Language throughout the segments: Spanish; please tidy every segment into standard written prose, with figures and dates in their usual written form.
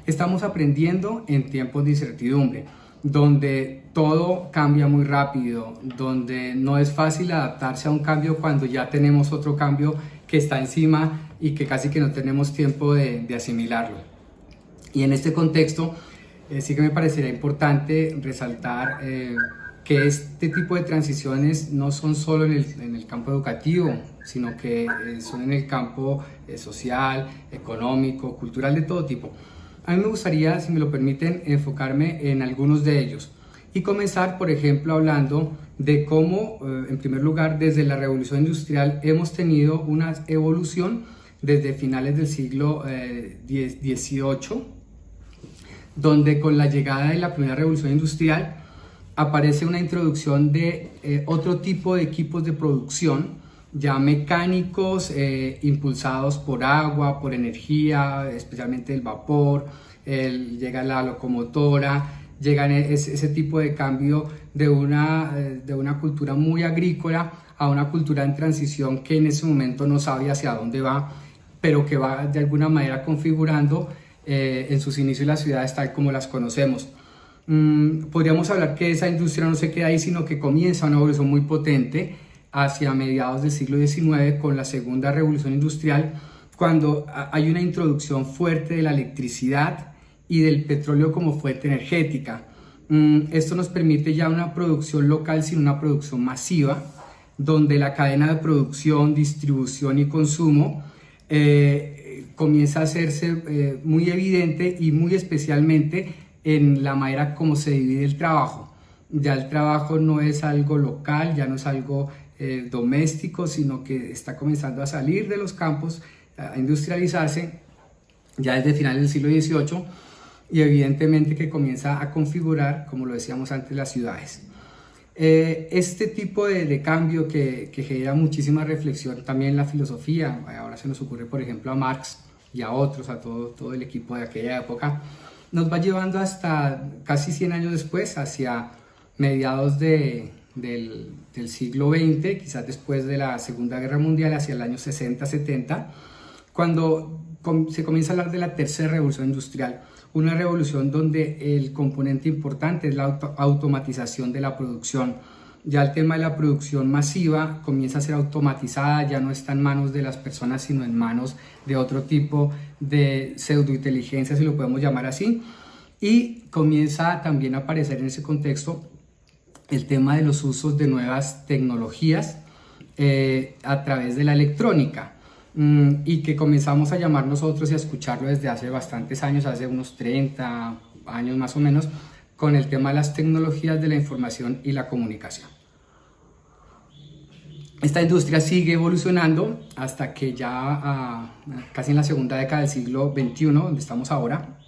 Estamos aprendiendo en tiempos de incertidumbre, donde todo cambia muy rápido, donde no es fácil adaptarse a un cambio cuando ya tenemos otro cambio que está encima y que casi que no tenemos tiempo de asimilarlo. Y en este contexto, sí que me parecería importante resaltar que este tipo de transiciones no son solo en el campo educativo, sino que son en el campo social, económico, cultural, de todo tipo. A mí me gustaría, si me lo permiten, enfocarme en algunos de ellos y comenzar, por ejemplo, hablando de cómo, en primer lugar, desde la Revolución Industrial hemos tenido una evolución desde finales del siglo XVIII, donde con la llegada de la primera Revolución Industrial aparece una introducción de otro tipo de equipos de producción, ya mecánicos, impulsados por agua, por energía, especialmente el vapor, llega la locomotora, llega ese tipo de cambio de una cultura muy agrícola a una cultura en transición que en ese momento no sabe hacia dónde va, pero que va de alguna manera configurando en sus inicios las ciudades tal como las conocemos. Podríamos hablar que esa industria no se queda ahí, sino que comienza una evolución muy potente hacia mediados del siglo XIX con la segunda revolución industrial, cuando hay una introducción fuerte de la electricidad y del petróleo como fuente energética. Esto nos permite ya una producción local sin una producción masiva, donde la cadena de producción, distribución y consumo comienza a hacerse muy evidente, y muy especialmente en la manera como se divide el trabajo. Ya el trabajo no es algo local, ya no es algo doméstico, sino que está comenzando a salir de los campos, a industrializarse ya desde finales del siglo XVIII, y evidentemente que comienza a configurar, como lo decíamos antes, las ciudades. Este tipo de cambio que genera muchísima reflexión también en la filosofía, ahora se nos ocurre por ejemplo a Marx y a otros, a todo el equipo de aquella época, nos va llevando hasta casi 100 años después, hacia mediados del siglo XX, quizás después de la Segunda Guerra Mundial, hacia el año 60-70, cuando se comienza a hablar de la tercera revolución industrial, una revolución donde el componente importante es la automatización de la producción. Ya el tema de la producción masiva comienza a ser automatizada, ya no está en manos de las personas, sino en manos de otro tipo de pseudointeligencia, si lo podemos llamar así, y comienza también a aparecer en ese contexto el tema de los usos de nuevas tecnologías a través de la electrónica, y que comenzamos a llamar nosotros y a escucharlo desde hace bastantes años, hace unos 30 años más o menos, con el tema de las tecnologías de la información y la comunicación. Esta industria sigue evolucionando hasta que ya casi en la segunda década del siglo XXI, donde estamos ahora,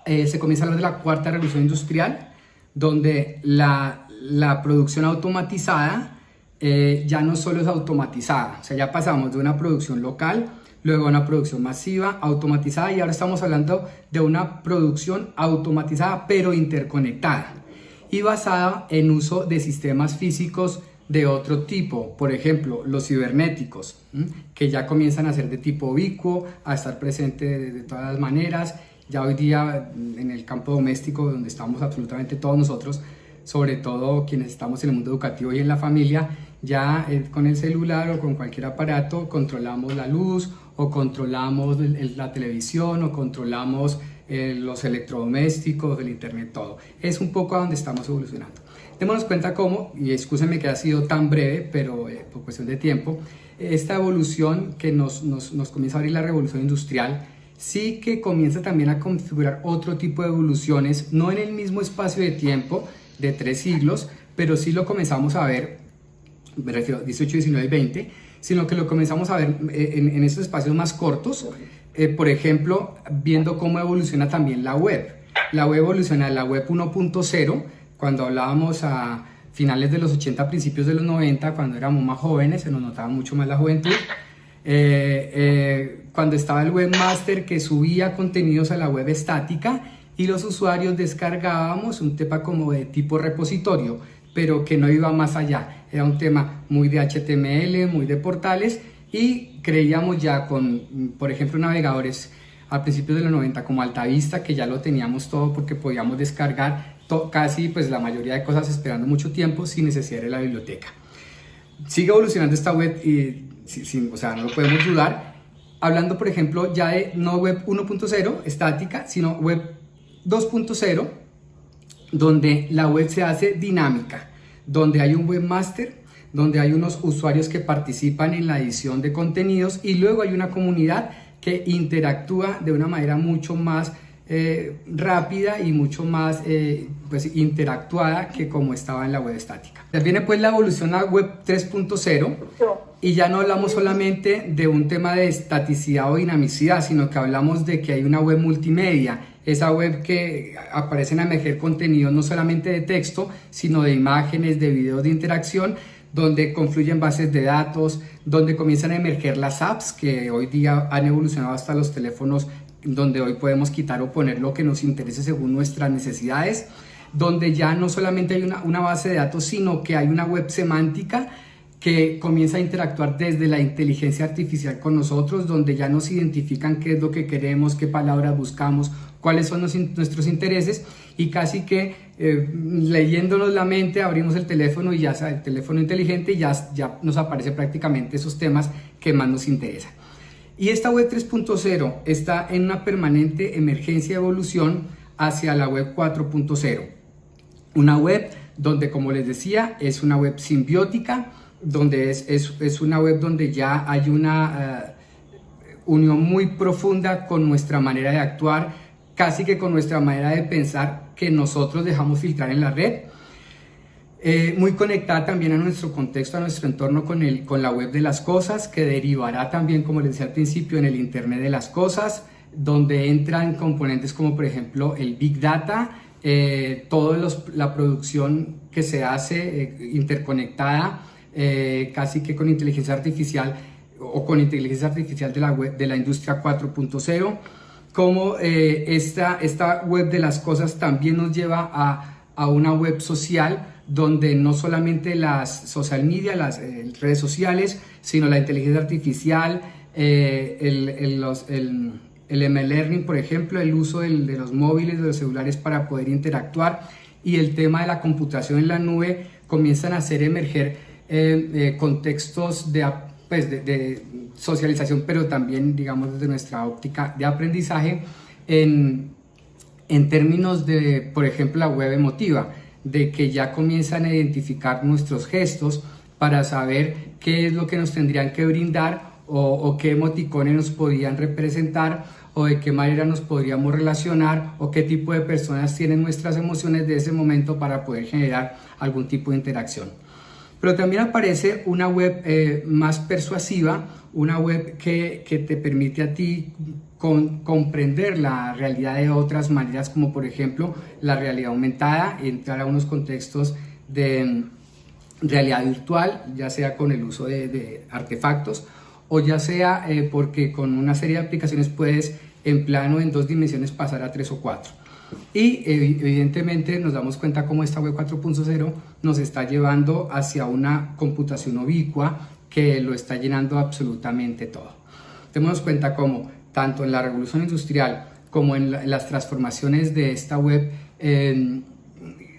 se comienza a hablar de la cuarta revolución industrial, donde la producción automatizada ya no solo es automatizada, o sea, ya pasamos de una producción local, luego a una producción masiva, automatizada, y ahora estamos hablando de una producción automatizada pero interconectada y basada en uso de sistemas físicos de otro tipo, por ejemplo, los cibernéticos, que ya comienzan a ser de tipo ubicuo, a estar presentes de todas las maneras. Ya hoy día en el campo doméstico, donde estamos absolutamente todos nosotros, sobre todo quienes estamos en el mundo educativo y en la familia, ya con el celular o con cualquier aparato controlamos la luz, o controlamos la televisión, o controlamos los electrodomésticos, el internet, todo. Es un poco a donde estamos evolucionando. Démonos cuenta cómo, y excúsenme que ha sido tan breve, pero por cuestión de tiempo, esta evolución que nos comienza a abrir la revolución industrial, sí que comienza también a configurar otro tipo de evoluciones, no en el mismo espacio de tiempo de 3 siglos, pero sí lo comenzamos a ver, me refiero a 18, 19 y 20, sino que lo comenzamos a ver en esos espacios más cortos, por ejemplo, viendo cómo evoluciona también la web. La web evoluciona de la web 1.0, cuando hablábamos a finales de los 80, principios de los 90, cuando éramos más jóvenes, se nos notaba mucho más la juventud. Cuando estaba el webmaster que subía contenidos a la web estática y los usuarios descargábamos un tema como de tipo repositorio, pero que no iba más allá. Era un tema muy de HTML, muy de portales, y creíamos ya con, por ejemplo, navegadores a principios de los 90 como Altavista, que ya lo teníamos todo porque podíamos descargar casi pues la mayoría de cosas esperando mucho tiempo sin necesidad de la biblioteca. Sigue evolucionando esta web y o sea, no lo podemos dudar, hablando por ejemplo ya de no web 1.0 estática, sino web 2.0, donde la web se hace dinámica, donde hay un webmaster, donde hay unos usuarios que participan en la edición de contenidos y luego hay una comunidad que interactúa de una manera mucho más rápida y mucho más pues, interactuada que como estaba en la web estática. Viene pues la evolución a web 3.0 y ya no hablamos solamente de un tema de estaticidad o dinamicidad, sino que hablamos de que hay una web multimedia, esa web que aparecen a emerger contenidos no solamente de texto, sino de imágenes, de videos de interacción, donde confluyen bases de datos, donde comienzan a emerger las apps que hoy día han evolucionado hasta los teléfonos, donde hoy podemos quitar o poner lo que nos interese según nuestras necesidades, donde ya no solamente hay una base de datos, sino que hay una web semántica que comienza a interactuar desde la inteligencia artificial con nosotros, donde ya nos identifican qué es lo que queremos, qué palabras buscamos, cuáles son nuestros intereses, y casi que leyéndonos la mente abrimos el teléfono y ya el teléfono inteligente y ya nos aparece prácticamente esos temas que más nos interesan. Y esta web 3.0 está en una permanente emergencia y evolución hacia la web 4.0. Una web donde, como les decía, es una web simbiótica, donde es una web donde ya hay una unión muy profunda con nuestra manera de actuar, casi que con nuestra manera de pensar que nosotros dejamos filtrar en la red. Muy conectada también a nuestro contexto, a nuestro entorno con la web de las cosas, que derivará también, como les decía al principio, en el Internet de las cosas, donde entran componentes como por ejemplo el Big Data, toda la producción que se hace interconectada, casi que con inteligencia artificial o con inteligencia artificial de la web de la industria 4.0, como esta web de las cosas también nos lleva a una web social, donde no solamente las social media, las redes sociales, sino la inteligencia artificial, el mLearning, por ejemplo, el uso de los móviles, de los celulares para poder interactuar, y el tema de la computación en la nube comienzan a hacer emerger contextos de socialización, pero también, digamos, desde nuestra óptica de aprendizaje en términos de, por ejemplo, la web emotiva, de que ya comienzan a identificar nuestros gestos para saber qué es lo que nos tendrían que brindar o qué emoticones nos podrían representar o de qué manera nos podríamos relacionar o qué tipo de personas tienen nuestras emociones de ese momento para poder generar algún tipo de interacción. Pero también aparece una web más persuasiva, una web que te permite a ti comprender la realidad de otras maneras, como por ejemplo la realidad aumentada, entrar a unos contextos de realidad virtual, ya sea con el uso de artefactos o ya sea porque con una serie de aplicaciones puedes en plano en 2 dimensiones pasar a 3 o 4. Y evidentemente nos damos cuenta cómo esta web 4.0 nos está llevando hacia una computación ubicua que lo está llenando absolutamente todo. Démonos cuenta cómo tanto en la revolución industrial como en las transformaciones de esta web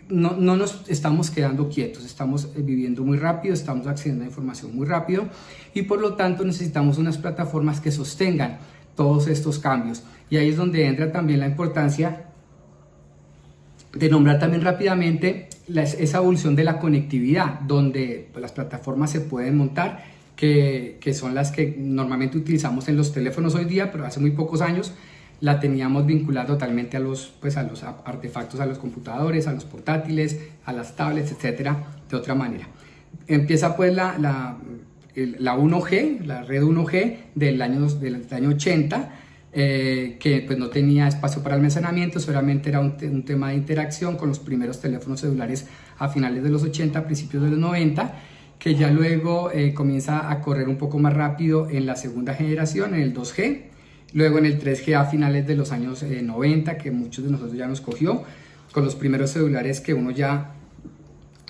no nos estamos quedando quietos, estamos viviendo muy rápido, estamos accediendo a información muy rápido y por lo tanto necesitamos unas plataformas que sostengan todos estos cambios, y ahí es donde entra también la importancia de nombrar también rápidamente esa evolución de la conectividad, donde pues, las plataformas se pueden montar, que son las que normalmente utilizamos en los teléfonos hoy día, pero hace muy pocos años la teníamos vinculada totalmente a los artefactos, a los computadores, a los portátiles, a las tablets, etcétera, de otra manera. Empieza pues la 1G, la red 1G del año 80, que pues no tenía espacio para almacenamiento, solamente era un tema de interacción con los primeros teléfonos celulares a finales de los 80, principios de los 90, que ya luego comienza a correr un poco más rápido en la segunda generación, en el 2G, luego en el 3G a finales de los años 90, que muchos de nosotros ya nos cogió, con los primeros celulares que uno ya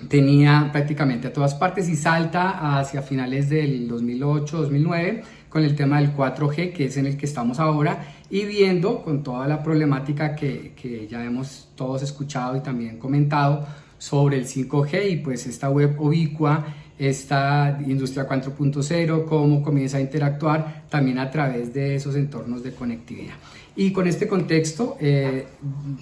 tenía prácticamente a todas partes, y salta hacia finales del 2008-2009 con el tema del 4G, que es en el que estamos ahora, y viendo con toda la problemática que ya hemos todos escuchado y también comentado sobre el 5G y pues esta web ubicua, esta industria 4.0, cómo comienza a interactuar también a través de esos entornos de conectividad. Y con este contexto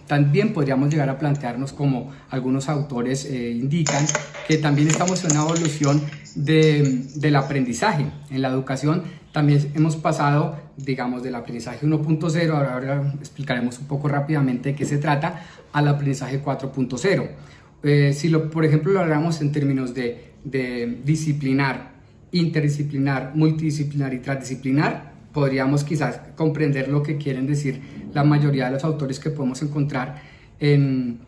también podríamos llegar a plantearnos, como algunos autores indican, que también estamos en una evolución del aprendizaje. En la educación también hemos pasado, digamos, del aprendizaje 1.0, ahora explicaremos un poco rápidamente de qué se trata, al aprendizaje 4.0. Si por ejemplo lo hablamos en términos de disciplinar, interdisciplinar, multidisciplinar y transdisciplinar, podríamos quizás comprender lo que quieren decir la mayoría de los autores que podemos encontrar en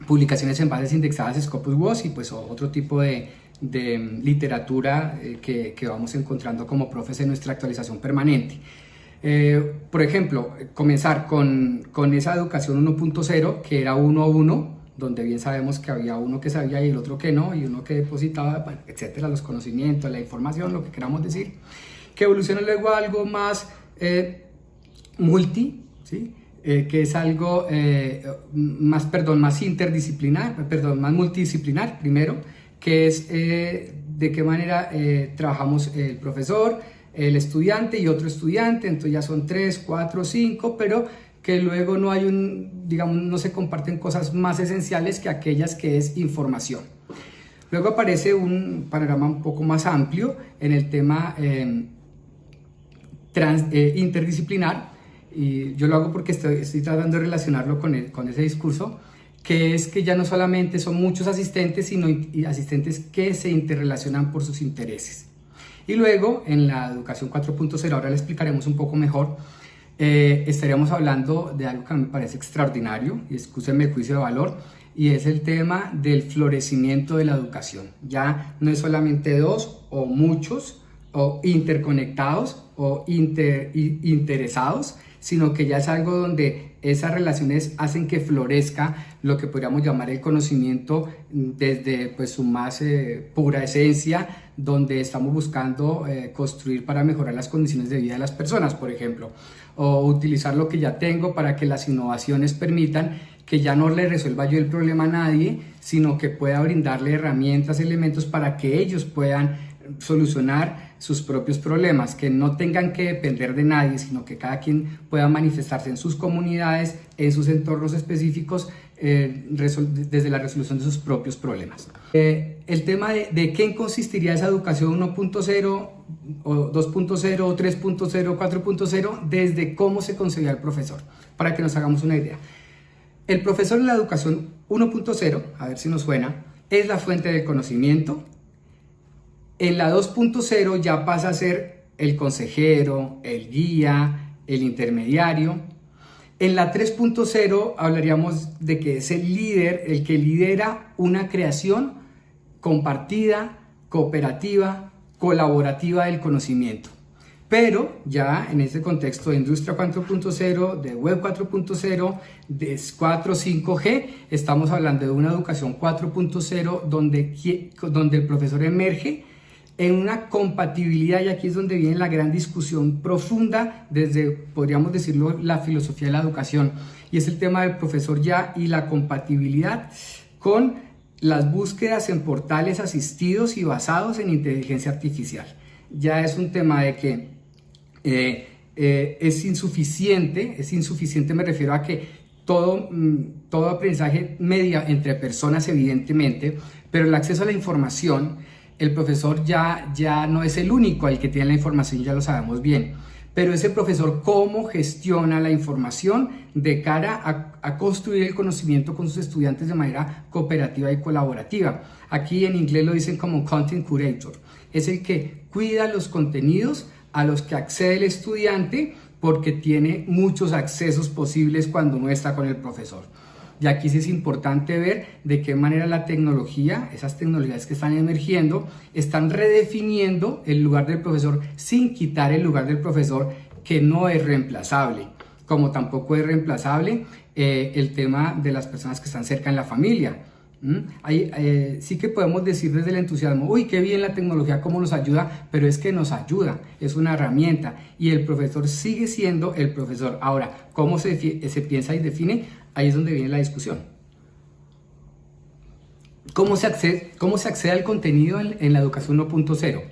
publicaciones en bases indexadas Scopus WOS y pues otro tipo de literatura que vamos encontrando como profes en nuestra actualización permanente. Por ejemplo, comenzar con esa educación 1.0 que era 1-1, donde bien sabemos que había uno que sabía y el otro que no, y uno que depositaba, bueno, etcétera, los conocimientos, la información, lo que queramos decir, que evoluciona luego a algo más ¿sí? Que es algo más interdisciplinar, más multidisciplinar primero, que es de qué manera trabajamos el profesor, el estudiante y otro estudiante, entonces ya son 3, 4, 5, pero que luego no hay no se comparten cosas más esenciales que aquellas que es información. Luego aparece un panorama un poco más amplio en el tema interdisciplinar, y yo lo hago porque estoy tratando de relacionarlo con ese discurso, que es que ya no solamente son muchos asistentes, sino asistentes que se interrelacionan por sus intereses. Y luego en la educación 4.0, ahora le explicaremos un poco mejor, estaríamos hablando de algo que a mí me parece extraordinario, y excúsenme el juicio de valor, y es el tema del florecimiento de la educación. Ya no es solamente dos o muchos o interconectados o interesados, sino que ya es algo donde esas relaciones hacen que florezca lo que podríamos llamar el conocimiento desde pues, su más pura esencia, donde estamos buscando construir para mejorar las condiciones de vida de las personas, por ejemplo, o utilizar lo que ya tengo para que las innovaciones permitan que ya no le resuelva yo el problema a nadie, sino que pueda brindarle herramientas, elementos para que ellos puedan solucionar sus propios problemas, que no tengan que depender de nadie, sino que cada quien pueda manifestarse en sus comunidades, en sus entornos específicos, desde la resolución de sus propios problemas. El tema de qué consistiría esa educación 1.0 o 2.0 o 3.0 o 4.0, desde cómo se concebía el profesor, para que nos hagamos una idea. El profesor en la educación 1.0, a ver si nos suena, es la fuente del conocimiento. En la 2.0 ya pasa a ser el consejero, el guía, el intermediario. En la 3.0 hablaríamos de que es el líder, el que lidera una creación compartida, cooperativa, colaborativa del conocimiento. Pero ya en este contexto de industria 4.0, de web 4.0, de 4.5G, estamos hablando de una educación 4.0 donde el profesor emerge en una compatibilidad, y aquí es donde viene la gran discusión profunda desde, podríamos decirlo, la filosofía de la educación, y es el tema del profesor ya y la compatibilidad con las búsquedas en portales asistidos y basados en inteligencia artificial. Ya es un tema de que es insuficiente, me refiero a que todo aprendizaje media entre personas evidentemente, pero el acceso a la información, el profesor ya no es el único al que tiene la información, ya lo sabemos bien, pero es el profesor cómo gestiona la información de cara a construir el conocimiento con sus estudiantes de manera cooperativa y colaborativa. Aquí en inglés lo dicen como content curator, es el que cuida los contenidos a los que accede el estudiante porque tiene muchos accesos posibles cuando no está con el profesor. Y aquí sí es importante ver de qué manera la tecnología, esas tecnologías que están emergiendo, están redefiniendo el lugar del profesor sin quitar el lugar del profesor, que no es reemplazable, como tampoco es reemplazable el tema de las personas que están cerca en la familia. Sí que podemos decir desde el entusiasmo, uy, qué bien la tecnología, cómo nos ayuda, pero es que nos ayuda, es una herramienta y el profesor sigue siendo el profesor. Ahora, ¿cómo se piensa y define? Ahí es donde viene la discusión. ¿Cómo se accede al contenido en la educación 1.0?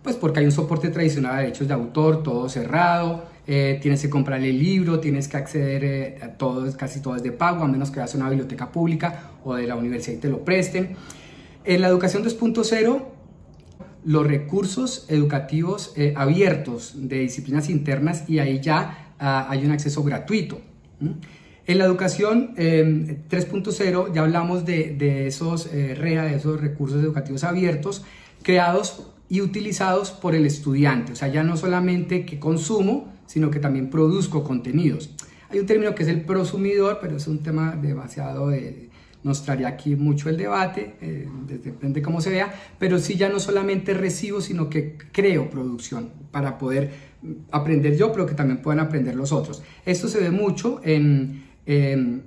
Pues porque hay un soporte tradicional a derechos de autor, todo cerrado, tienes que comprar el libro, tienes que acceder a todo, casi todo es de pago, a menos que vayas a una biblioteca pública o de la universidad y te lo presten. En la educación 2.0, los recursos educativos abiertos de disciplinas internas y ahí ya hay un acceso gratuito. En la educación 3.0 ya hablamos de esos REA, de esos recursos educativos abiertos creados y utilizados por el estudiante, o sea, ya no solamente que consumo, sino que también produzco contenidos. Hay un término que es el prosumidor, pero es un tema demasiado, nos traería aquí mucho el debate, depende de cómo se vea, pero sí ya no solamente recibo, sino que creo producción para poder aprender yo, pero que también puedan aprender los otros. Esto se ve mucho desde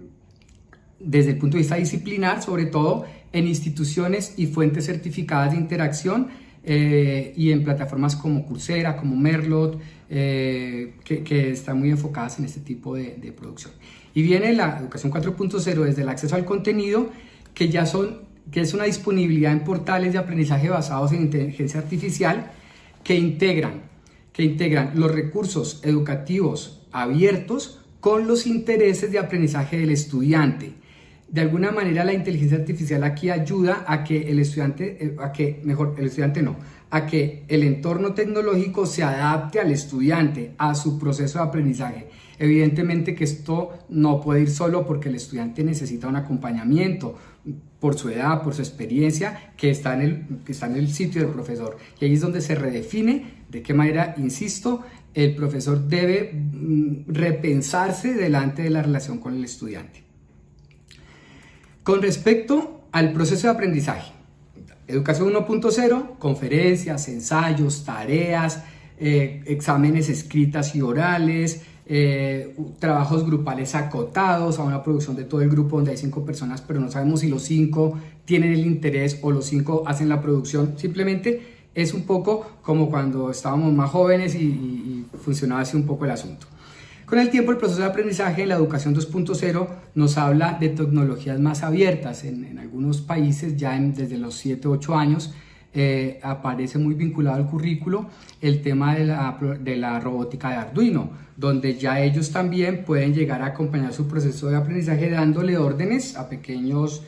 el punto de vista disciplinar, sobre todo en instituciones y fuentes certificadas de interacción, y en plataformas como Coursera, como Merlot, que están muy enfocadas en este tipo de producción. Y viene la educación 4.0 desde el acceso al contenido, que es una disponibilidad en portales de aprendizaje basados en inteligencia artificial que integran los recursos educativos abiertos con los intereses de aprendizaje del estudiante. De alguna manera la inteligencia artificial aquí ayuda a que a que el entorno tecnológico se adapte al estudiante, a su proceso de aprendizaje. Evidentemente que esto no puede ir solo porque el estudiante necesita un acompañamiento por su edad, por su experiencia, que está en el sitio del profesor. Y ahí es donde se redefine de qué manera, insisto, el profesor debe repensarse delante de la relación con el estudiante. Con respecto al proceso de aprendizaje, educación 1.0, conferencias, ensayos, tareas, exámenes escritas y orales, trabajos grupales acotados a una producción de todo el grupo donde hay 5 personas, pero no sabemos si los 5 tienen el interés o los 5 hacen la producción. Simplemente es un poco como cuando estábamos más jóvenes y funcionaba así un poco el asunto. Con el tiempo, el proceso de aprendizaje en la educación 2.0 nos habla de tecnologías más abiertas. En algunos países, ya desde los 7 u 8 años, aparece muy vinculado al currículo el tema de la robótica de Arduino, donde ya ellos también pueden llegar a acompañar su proceso de aprendizaje dándole órdenes a pequeñas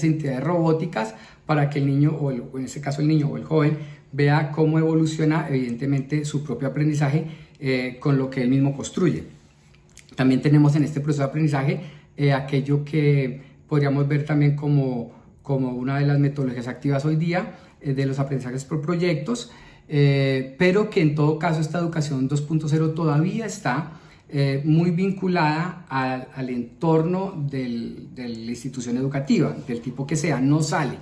entidades robóticas para que el niño, o en este caso el niño o el joven, vea cómo evoluciona evidentemente su propio aprendizaje con lo que él mismo construye. También tenemos en este proceso de aprendizaje aquello que podríamos ver también como una de las metodologías activas hoy día, de los aprendizajes por proyectos, pero que en todo caso esta educación 2.0 todavía está muy vinculada al entorno de la institución educativa, del tipo que sea, no sale.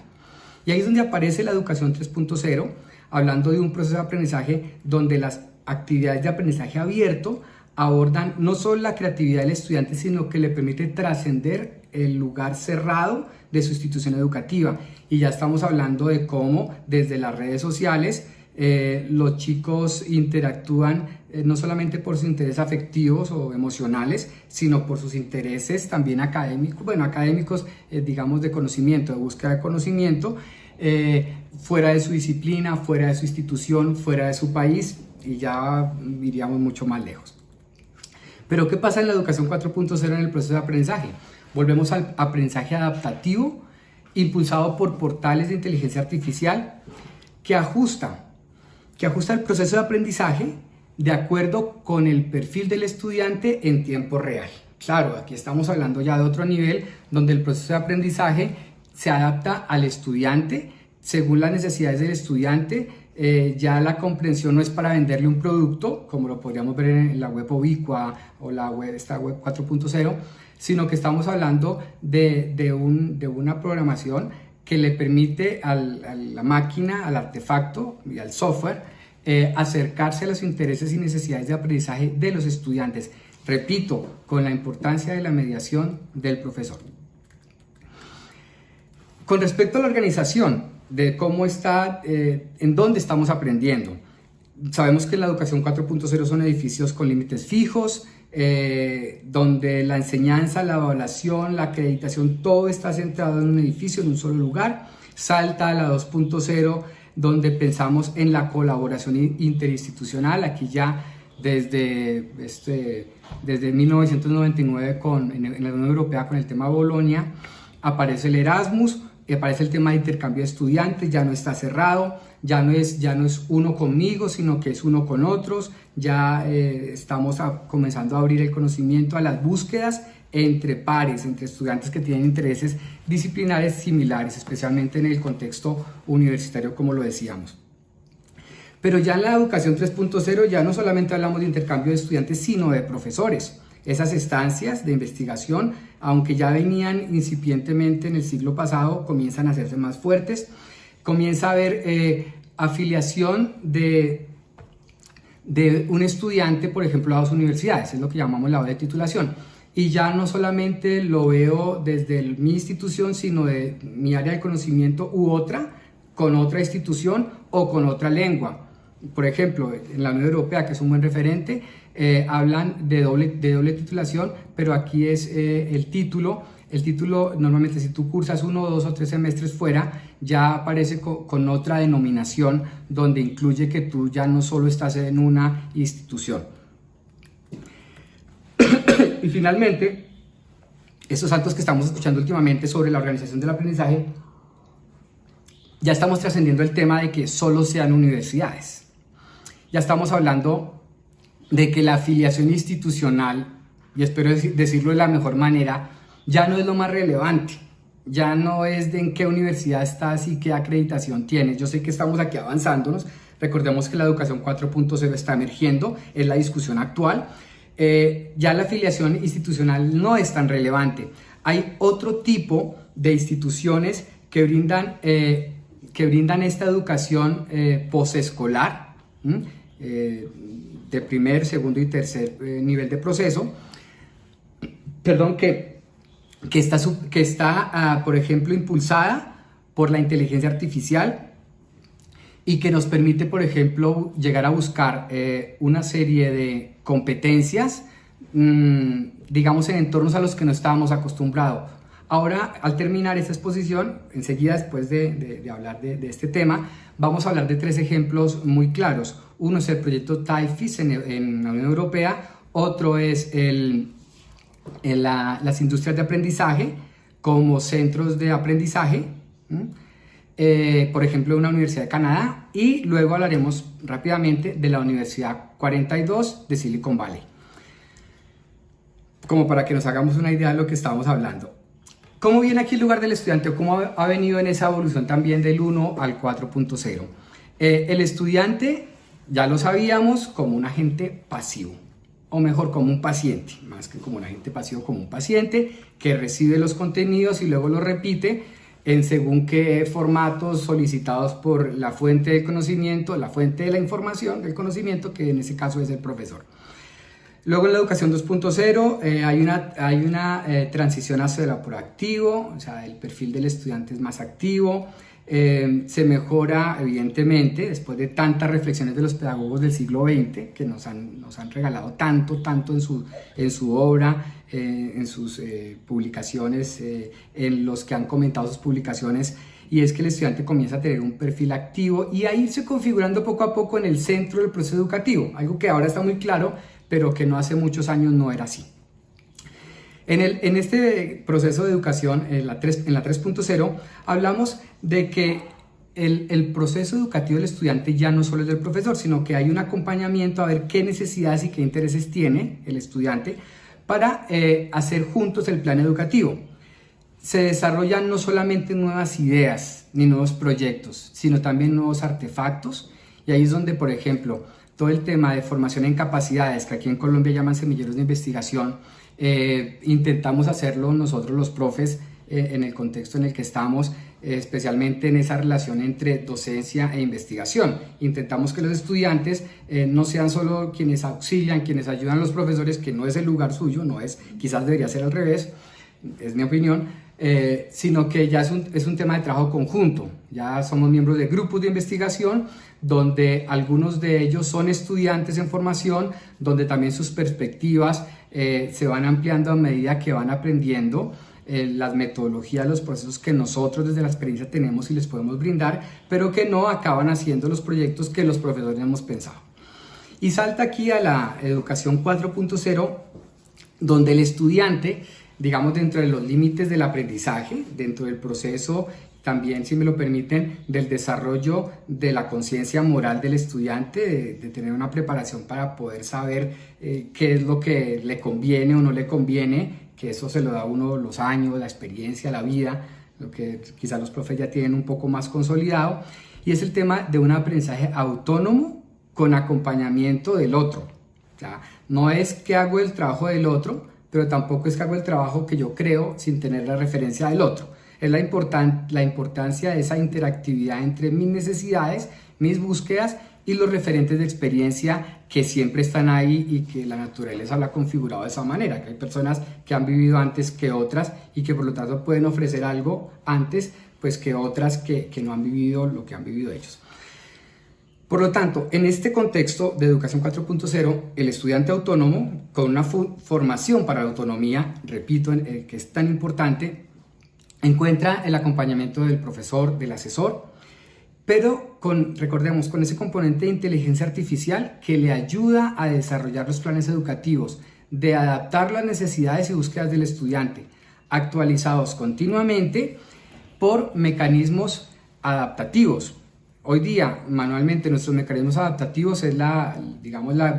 Y ahí es donde aparece la educación 3.0, hablando de un proceso de aprendizaje donde las actividades de aprendizaje abierto abordan no solo la creatividad del estudiante, sino que le permite trascender el lugar cerrado de su institución educativa. Y ya estamos hablando de cómo desde las redes sociales los chicos interactúan no solamente por sus intereses afectivos o emocionales, sino por sus intereses también académicos, digamos de conocimiento, de búsqueda de conocimiento, fuera de su disciplina, fuera de su institución, fuera de su país, y ya iríamos mucho más lejos. Pero ¿qué pasa en la educación 4.0 en el proceso de aprendizaje? Volvemos al aprendizaje adaptativo, impulsado por portales de inteligencia artificial, que ajusta el proceso de aprendizaje de acuerdo con el perfil del estudiante en tiempo real. Claro, aquí estamos hablando ya de otro nivel, donde el proceso de aprendizaje se adapta al estudiante según las necesidades del estudiante. Ya la comprensión no es para venderle un producto, como lo podríamos ver en la web ubicua o esta web 4.0, sino que estamos hablando de una programación que le permite a la máquina, al artefacto y al software acercarse a los intereses y necesidades de aprendizaje de los estudiantes. Repito, con la importancia de la mediación del profesor. Con respecto a la organización, de cómo está, en dónde estamos aprendiendo. Sabemos que la educación 4.0 son edificios con límites fijos, donde la enseñanza, la evaluación, la acreditación, todo está centrado en un edificio, en un solo lugar. Salta a la 2.0, donde pensamos en la colaboración interinstitucional. Aquí ya desde 1999 en la Unión Europea con el tema Bolonia aparece el Erasmus, aparece el tema de intercambio de estudiantes, ya no está cerrado, ya no es uno conmigo, sino que es uno con otros. Ya estamos comenzando a abrir el conocimiento a las búsquedas entre pares, entre estudiantes que tienen intereses disciplinares similares, especialmente en el contexto universitario, como lo decíamos. Pero ya en la educación 3.0 ya no solamente hablamos de intercambio de estudiantes, sino de profesores. Esas estancias de investigación, aunque ya venían incipientemente en el siglo pasado, comienzan a hacerse más fuertes. Comienza a haber afiliación de un estudiante, por ejemplo, a dos universidades, es lo que llamamos la doble titulación. Y ya no solamente lo veo desde mi institución, sino de mi área de conocimiento u otra, con otra institución o con otra lengua. Por ejemplo, en la Unión Europea, que es un buen referente, hablan de doble titulación, pero aquí es el título. El título, normalmente si tú cursas 1, 2 o 3 semestres fuera, ya aparece con otra denominación, donde incluye que tú ya no solo estás en una institución. Y finalmente, estos saltos que estamos escuchando últimamente sobre la organización del aprendizaje, ya estamos trascendiendo el tema de que solo sean universidades. Ya estamos hablando de que la afiliación institucional, y espero decirlo de la mejor manera, ya no es lo más relevante. Ya no es de en qué universidad estás y qué acreditación tienes. Yo sé que estamos aquí avanzándonos. Recordemos que la educación 4.0 está emergiendo, es la discusión actual. Ya la afiliación institucional no es tan relevante. Hay otro tipo de instituciones que brindan esta educación posescolar, de primer, segundo y tercer nivel de proceso, que está, por ejemplo, impulsada por la inteligencia artificial y que nos permite, por ejemplo, llegar a buscar una serie de competencias, digamos, en entornos a los que no estábamos acostumbrados. Ahora, al terminar esta exposición, enseguida después de hablar de este tema, vamos a hablar de 3 ejemplos muy claros. Uno es el proyecto TIFIS en la Unión Europea, otro es las industrias de aprendizaje como centros de aprendizaje, por ejemplo, una universidad de Canadá, y luego hablaremos rápidamente de la Universidad 42 de Silicon Valley, como para que nos hagamos una idea de lo que estamos hablando. ¿Cómo viene aquí el lugar del estudiante o cómo ha venido en esa evolución también del 1 al 4.0? El estudiante, ya lo sabíamos, como un agente pasivo, o mejor, como un paciente, más que como un agente pasivo, como un paciente que recibe los contenidos y luego los repite en según qué formatos solicitados por la fuente del conocimiento, la fuente de la información, del conocimiento, que en ese caso es el profesor. Luego en la educación 2.0 hay una transición hacia lo proactivo, o sea, el perfil del estudiante es más activo, se mejora evidentemente después de tantas reflexiones de los pedagogos del siglo XX que nos han regalado tanto en su obra, en sus publicaciones, en los que han comentado sus publicaciones, y es que el estudiante comienza a tener un perfil activo y a irse configurando poco a poco en el centro del proceso educativo, algo que ahora está muy claro, pero que no hace muchos años no era así. En este proceso de educación, en la 3.0, hablamos de que el proceso educativo del estudiante ya no solo es del profesor, sino que hay un acompañamiento a ver qué necesidades y qué intereses tiene el estudiante para hacer juntos el plan educativo. Se desarrollan no solamente nuevas ideas ni nuevos proyectos, sino también nuevos artefactos, y ahí es donde, por ejemplo, todo el tema de formación en capacidades, que aquí en Colombia llaman semilleros de investigación, intentamos hacerlo nosotros los profes en el contexto en el que estamos, especialmente en esa relación entre docencia e investigación. Intentamos que los estudiantes no sean solo quienes auxilian, quienes ayudan a los profesores, que no es el lugar suyo, no es, quizás debería ser al revés, es mi opinión, sino que ya es un tema de trabajo conjunto. Ya somos miembros de grupos de investigación donde algunos de ellos son estudiantes en formación, donde también sus perspectivas se van ampliando a medida que van aprendiendo las metodologías, los procesos que nosotros desde la experiencia tenemos y les podemos brindar, pero que no acaban haciendo los proyectos que los profesores hemos pensado. Y salta aquí a la educación 4.0, donde el estudiante, digamos, dentro de los límites del aprendizaje, dentro del proceso, también, si me lo permiten, del desarrollo de la conciencia moral del estudiante, de tener una preparación para poder saber qué es lo que le conviene o no le conviene, que eso se lo da a uno los años, la experiencia, la vida, lo que quizás los profes ya tienen un poco más consolidado, y es el tema de un aprendizaje autónomo con acompañamiento del otro. O sea, no es que hago el trabajo del otro, pero tampoco es que hago el trabajo que yo creo sin tener la referencia del otro. Es la importancia de esa interactividad entre mis necesidades, mis búsquedas y los referentes de experiencia que siempre están ahí y que la naturaleza lo ha configurado de esa manera, que hay personas que han vivido antes que otras y que por lo tanto pueden ofrecer algo antes pues, que otras que no han vivido lo que han vivido ellos. Por lo tanto, en este contexto de educación 4.0, el estudiante autónomo con una formación para la autonomía, repito, que es tan importante, encuentra el acompañamiento del profesor, del asesor, pero recordemos, con ese componente de inteligencia artificial que le ayuda a desarrollar los planes educativos, de adaptar las necesidades y búsquedas del estudiante, actualizados continuamente por mecanismos adaptativos. Hoy día, manualmente, nuestros mecanismos adaptativos es la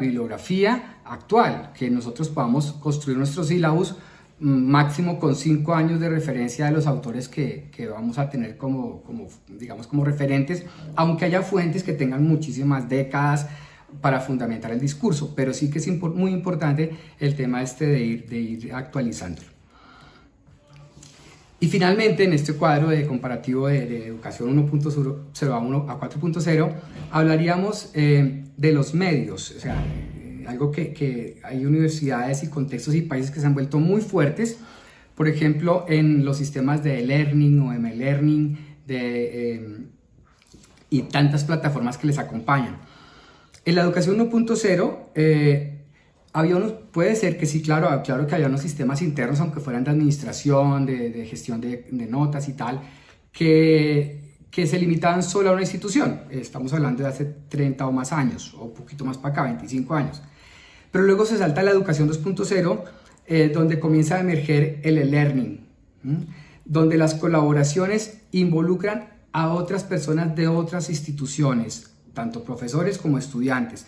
bibliografía actual, que nosotros podamos construir nuestros sílabos máximo con 5 años de referencia de los autores que vamos a tener como referentes, aunque haya fuentes que tengan muchísimas décadas para fundamentar el discurso, pero sí que es muy importante el tema de ir actualizándolo. Y finalmente, en este cuadro de comparativo de educación 1.0 a 4.0, hablaríamos de los medios, o sea, algo que hay universidades y contextos y países que se han vuelto muy fuertes, por ejemplo, en los sistemas de e-learning o m-learning y tantas plataformas que les acompañan. En la educación 1.0 puede ser que sí, claro que había unos sistemas internos, aunque fueran de administración, de gestión de notas y tal, que se limitaban solo a una institución. Estamos hablando de hace 30 o más años, o un poquito más para acá, 25 años. Pero luego se salta a la educación 2.0, donde comienza a emerger el e-learning, donde las colaboraciones involucran a otras personas de otras instituciones, tanto profesores como estudiantes,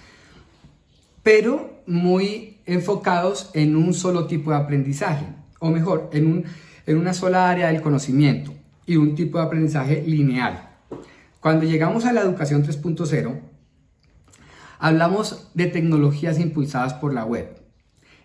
pero muy enfocados en un solo tipo de aprendizaje, o mejor, en una sola área del conocimiento y un tipo de aprendizaje lineal. Cuando llegamos a la educación 3.0, hablamos de tecnologías impulsadas por la web.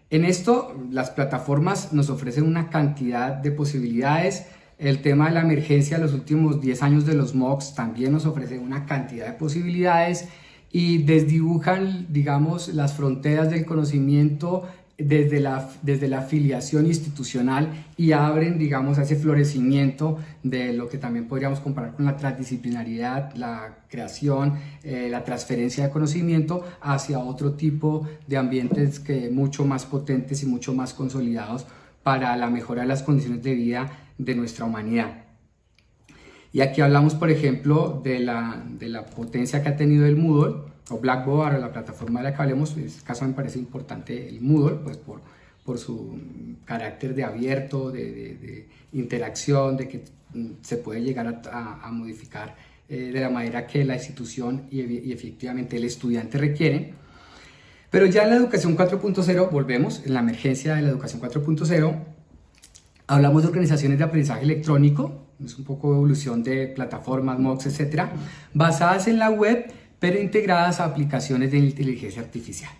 En esto, las plataformas nos ofrecen una cantidad de posibilidades. El tema de la emergencia de los últimos 10 años de los MOOCs también nos ofrece una cantidad de posibilidades y desdibujan, digamos, las fronteras del conocimiento desde la afiliación institucional y abren, digamos, a ese florecimiento de lo que también podríamos comparar con la transdisciplinaridad, la creación, la transferencia de conocimiento hacia otro tipo de ambientes mucho más potentes y mucho más consolidados para la mejora de las condiciones de vida de nuestra humanidad. Y aquí hablamos, por ejemplo, de la potencia que ha tenido el Moodle o Blackboard, la plataforma de la que hablemos. En este caso me parece importante el Moodle, pues por su carácter de abierto, de interacción, de que se puede llegar a modificar de la manera que la institución y efectivamente el estudiante requieren. Pero ya en la educación 4.0, volvemos, en la emergencia de la educación 4.0, hablamos de organizaciones de aprendizaje electrónico, es un poco evolución de plataformas, MOOCs, etcétera, basadas en la web, pero integradas a aplicaciones de inteligencia artificial.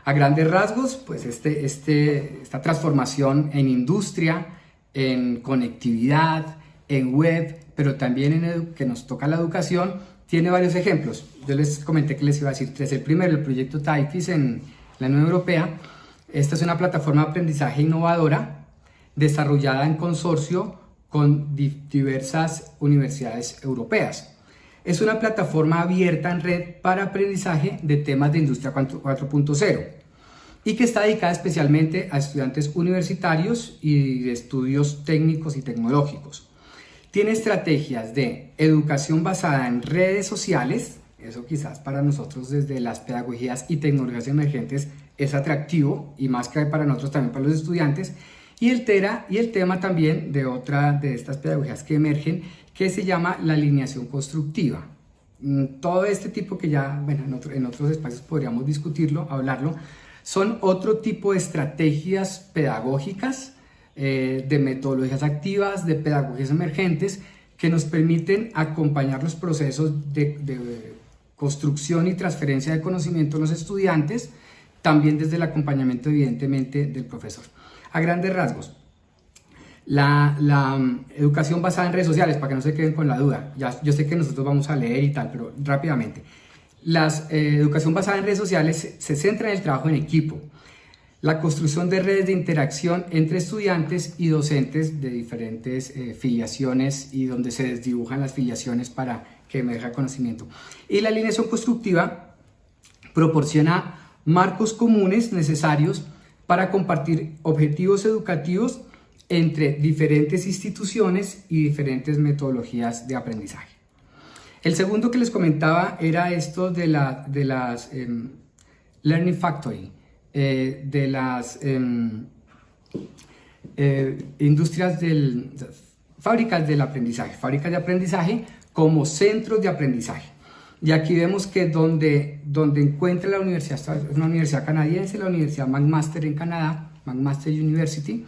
A grandes rasgos, pues esta transformación en industria, en conectividad, en web, pero también en que nos toca la educación, tiene varios ejemplos. Yo les comenté que les iba a decir tres. El primero, el proyecto TAIFIS en la Unión Europea. Esta es una plataforma de aprendizaje innovadora desarrollada en consorcio con diversas universidades europeas. Es una plataforma abierta en red para aprendizaje de temas de Industria 4.0 y que está dedicada especialmente a estudiantes universitarios y de estudios técnicos y tecnológicos. Tiene estrategias de educación basada en redes sociales, eso quizás para nosotros desde las pedagogías y tecnologías emergentes es atractivo y más que para nosotros también para los estudiantes, y el tema también de otra de estas pedagogías que emergen, que se llama la alineación constructiva. Todo este tipo que ya, bueno, en otros espacios podríamos discutirlo, hablarlo, son otro tipo de estrategias pedagógicas, de metodologías activas, de pedagogías emergentes, que nos permiten acompañar los procesos de construcción y transferencia de conocimiento a los estudiantes, también desde el acompañamiento evidentemente del profesor. A grandes rasgos, la educación basada en redes sociales, para que no se queden con la duda, yo sé que nosotros vamos a leer y tal, pero rápidamente. La educación basada en redes sociales se centra en el trabajo en equipo, la construcción de redes de interacción entre estudiantes y docentes de diferentes filiaciones y donde se desdibujan las filiaciones para que emerja conocimiento. Y la alineación constructiva proporciona marcos comunes necesarios para compartir objetivos educativos entre diferentes instituciones y diferentes metodologías de aprendizaje. El segundo que les comentaba era esto de las Learning Factory, de las industrias fábricas del aprendizaje, fábricas de aprendizaje como centros de aprendizaje. Y aquí vemos que donde encuentra la universidad, es una universidad canadiense, la Universidad McMaster en Canadá, McMaster University.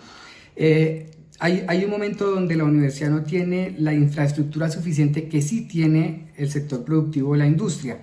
Hay un momento donde la universidad no tiene la infraestructura suficiente que sí tiene el sector productivo de la industria.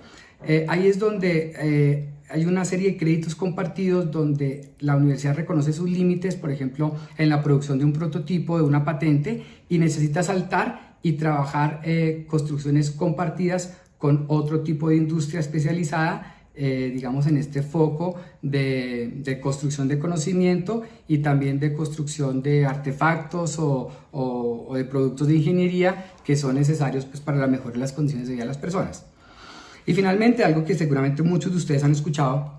Ahí es donde hay una serie de créditos compartidos donde la universidad reconoce sus límites, por ejemplo, en la producción de un prototipo, de una patente, y necesita saltar y trabajar construcciones compartidas con otro tipo de industria especializada, digamos en este foco de construcción de conocimiento y también de construcción de artefactos o de productos de ingeniería que son necesarios pues, para la mejora de las condiciones de vida de las personas. Y finalmente, algo que seguramente muchos de ustedes han escuchado,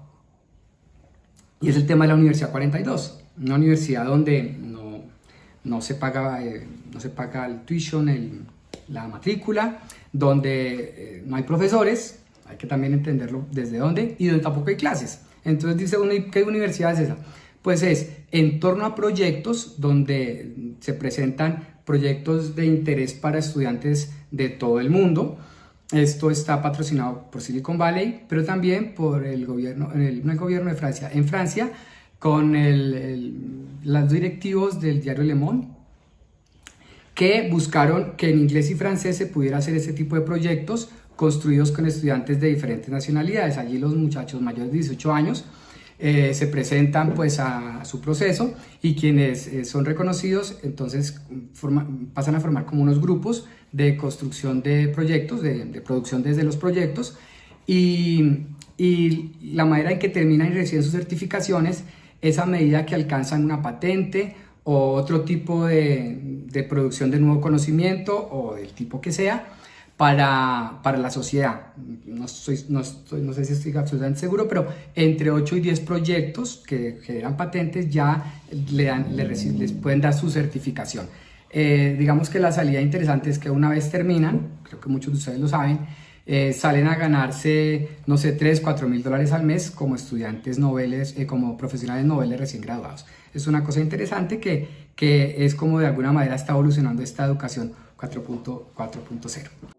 y es el tema de la Universidad 42, una universidad donde no se paga el tuition, la matrícula, donde no hay profesores, hay que también entenderlo desde dónde, y donde tampoco hay clases. Entonces dice uno, ¿qué universidad es esa? Pues es en torno a proyectos donde se presentan proyectos de interés para estudiantes de todo el mundo. Esto está patrocinado por Silicon Valley, pero también por el gobierno, no el gobierno de Francia, en Francia, con los directivos del diario Le Monde, que buscaron que en inglés y francés se pudiera hacer ese tipo de proyectos construidos con estudiantes de diferentes nacionalidades. Allí los muchachos mayores de 18 años se presentan pues a su proceso y quienes son reconocidos entonces pasan a formar como unos grupos de construcción de proyectos, de producción desde los proyectos, y la manera en que terminan y reciben sus certificaciones es a medida que alcanzan una patente o otro tipo de producción de nuevo conocimiento o del tipo que sea para la sociedad. No sé si estoy absolutamente seguro, pero entre 8 y 10 proyectos que generan patentes ya les pueden dar su certificación. Digamos que la salida interesante es que una vez terminan, creo que muchos de ustedes lo saben, salen a ganarse, no sé, 3, 4 mil dólares al mes como estudiantes noveles, como profesionales noveles recién graduados. Es una cosa interesante que es como de alguna manera está evolucionando esta educación 4.0.